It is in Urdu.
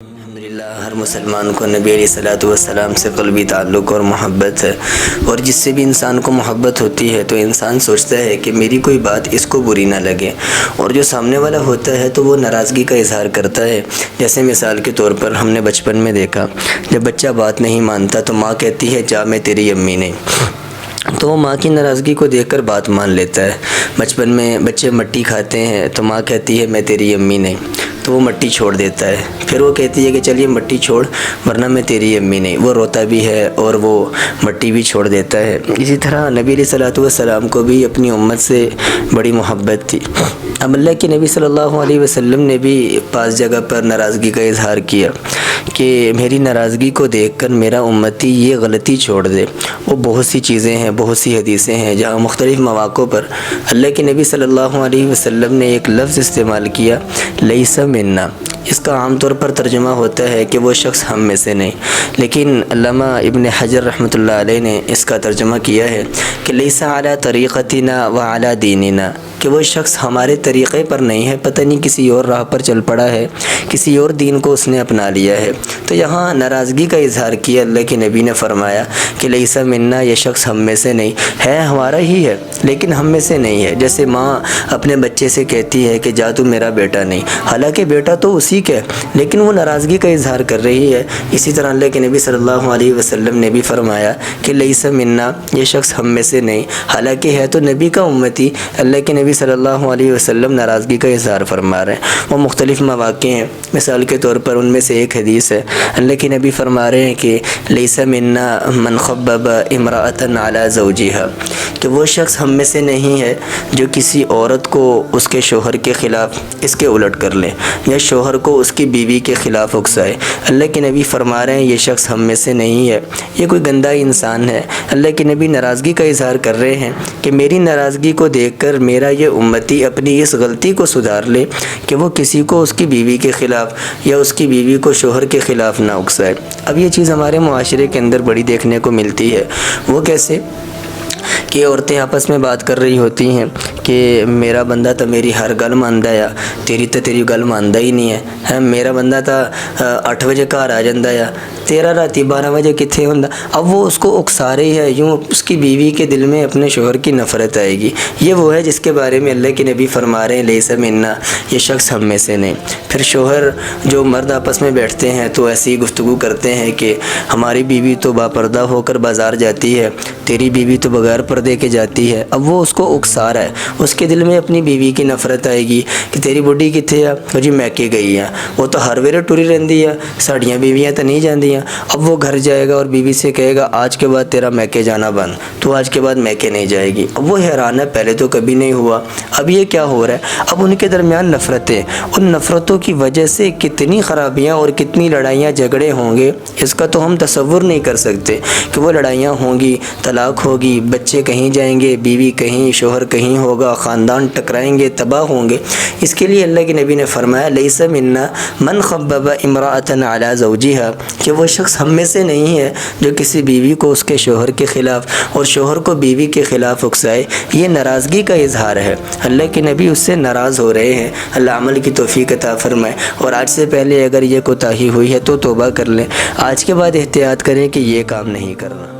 الحمدللہ ہر مسلمان کو نبی علیہ الصلوۃ والسلام سے قلبی تعلق اور محبت ہے، اور جس سے بھی انسان کو محبت ہوتی ہے تو انسان سوچتا ہے کہ میری کوئی بات اس کو بری نہ لگے، اور جو سامنے والا ہوتا ہے تو وہ ناراضگی کا اظہار کرتا ہے۔ جیسے مثال کے طور پر ہم نے بچپن میں دیکھا، جب بچہ بات نہیں مانتا تو ماں کہتی ہے جا میں تیری امی نہیں، تو وہ ماں کی ناراضگی کو دیکھ کر بات مان لیتا ہے۔ بچپن میں بچے مٹی کھاتے ہیں تو ماں کہتی ہے میں تیری امی نہیں، تو وہ مٹی چھوڑ دیتا ہے۔ پھر وہ کہتی ہے کہ چلیے مٹی چھوڑ ورنہ میں تیری امی نہیں، وہ روتا بھی ہے اور وہ مٹی بھی چھوڑ دیتا ہے۔ اسی طرح نبی علیہ الصلوۃ والسلام کو بھی اپنی امت سے بڑی محبت تھی۔ اب اللہ کے نبی صلی اللہ علیہ وسلم نے بھی بعض جگہ پر ناراضگی کا اظہار کیا کہ میری ناراضگی کو دیکھ کر میرا امتی یہ غلطی چھوڑ دے۔ وہ بہت سی چیزیں ہیں، بہت سی حدیثیں ہیں جہاں مختلف مواقع پر اللہ کے نبی صلی اللہ علیہ وسلم نے ایک لفظ استعمال کیا، لیس منا۔ اس کا عام طور پر ترجمہ ہوتا ہے کہ وہ شخص ہم میں سے نہیں، لیکن علامہ ابن حجر رحمۃ اللہ علیہ نے اس کا ترجمہ کیا ہے کہ لیس علی طریقتنا وعلی دیننا، کہ وہ شخص ہمارے طریقے پر نہیں ہے، پتہ نہیں کسی اور راہ پر چل پڑا ہے، کسی اور دین کو اس نے اپنا لیا ہے۔ تو یہاں ناراضگی کا اظہار کیا، اللہ کے نبی نے فرمایا کہ لیس منا، یہ شخص ہم میں سے نہیں ہے، ہمارا ہی ہے لیکن ہم میں سے نہیں ہے۔ جیسے ماں اپنے بچے سے کہتی ہے کہ جا تو میرا بیٹا نہیں، حالانکہ بیٹا تو اسی کا ہے لیکن وہ ناراضگی کا اظہار کر رہی ہے۔ اسی طرح اللہ کے نبی صلی اللہ علیہ وسلم نے بھی فرمایا کہ لیس منا، یہ شخص ہم میں سے نہیں، حالانکہ ہے تو نبی کا امتی۔ اللہ کے نبی صلی اللہ علیہ وسلم ناراضگی کا اظہار فرما رہے ہیں۔ وہ مختلف مواقع ہیں، مثال کے طور پر ان میں سے ایک حدیث ہے، اللہ کے نبی فرما رہے ہیں کہ لیس منا من خبب امرأۃ علی زوجہا، کہ وہ شخص ہم میں سے نہیں ہے جو کسی عورت کو اس کے شوہر کے خلاف اس کے الٹ کر لے، یا شوہر کو اس کی بیوی کے خلاف اکسائے۔ اللہ کے نبی فرما رہے ہیں یہ شخص ہم میں سے نہیں ہے، یہ کوئی گندا انسان ہے۔ اللہ کے نبی ناراضگی کا اظہار کر رہے ہیں کہ میری ناراضگی کو دیکھ کر میرا یہ امتی اپنی اس غلطی کو سدھار لے کہ وہ کسی کو اس کی بیوی کے خلاف یا اس کی بیوی کو شوہر کے خلاف نہ اکسائے۔ اب یہ چیز ہمارے معاشرے کے اندر بڑی دیکھنے کو ملتی ہے۔ وہ کیسے کہ عورتیں آپس میں بات کر رہی ہوتی ہیں کہ میرا بندہ تو میری ہر گل ماندا ہے، تیری تو تیری گل ماندا ہی نہیں ہے، میرا بندہ تو 8 بجے گھر آ جاتا ہے، تیرا راتی 12 بجے کتنے ہوندا۔ اب وہ اس کو اکسا رہی ہے، یوں اس کی بیوی کے دل میں اپنے شوہر کی نفرت آئے گی۔ یہ وہ ہے جس کے بارے میں اللہ کے نبی فرما رہے ہیں لیس منا، یہ شخص ہم میں سے نہیں۔ پھر شوہر جو مرد آپس میں بیٹھتے ہیں تو ایسی گفتگو کرتے ہیں کہ ہماری بیوی تو با پردہ ہو کر بازار جاتی ہے، تیری بیوی تو بغیر پردے کے جاتی ہے۔ اب وہ اس کو اکسا رہا ہے، اس کے دل میں اپنی بیوی کی نفرت آئے گی کہ تیری بڈھی کتنے ہے، وہ جی میکے گئی ہے، وہ تو ہر ویلے ٹری رہندی ہے، ساڑیاں بیویاں تو نہیں جاندیاں۔ اب وہ گھر جائے گا اور بیوی سے کہے گا آج کے بعد تیرا میکے جانا بند، تو آج کے بعد میکے نہیں جائے گی۔ اب وہ حیران ہے، پہلے تو کبھی نہیں ہوا، اب یہ کیا ہو رہا ہے؟ اب ان کے درمیان نفرتیں، ان نفرتوں کی وجہ سے کتنی خرابیاں اور کتنی لڑائیاں جھگڑے ہوں گے، اس کا تو ہم تصور نہیں کر سکتے کہ وہ لڑائیاں ہوں گی، طلاق ہوگی، بچے کہیں جائیں گے، بیوی کہیں، شوہر کہیں ہوگا، خاندان ٹکرائیں گے، تباہ ہوں گے۔ اس کے لیے اللہ کے نبی نے فرمایا لیس منا من خبب امرأۃ علی زوجہا، کہ وہ شخص ہم میں سے نہیں ہے جو کسی بیوی کو اس کے شوہر کے خلاف اور شوہر کو بیوی کے خلاف اکسائے۔ یہ ناراضگی کا اظہار ہے، اللہ کے نبی اس سے ناراض ہو رہے ہیں۔ اللہ عمل کی توفیق عطا فرمائے، اور آج سے پہلے اگر یہ کوتاہی ہوئی ہے تو توبہ کر لیں، آج کے بعد احتیاط کریں کہ یہ کام نہیں کرنا۔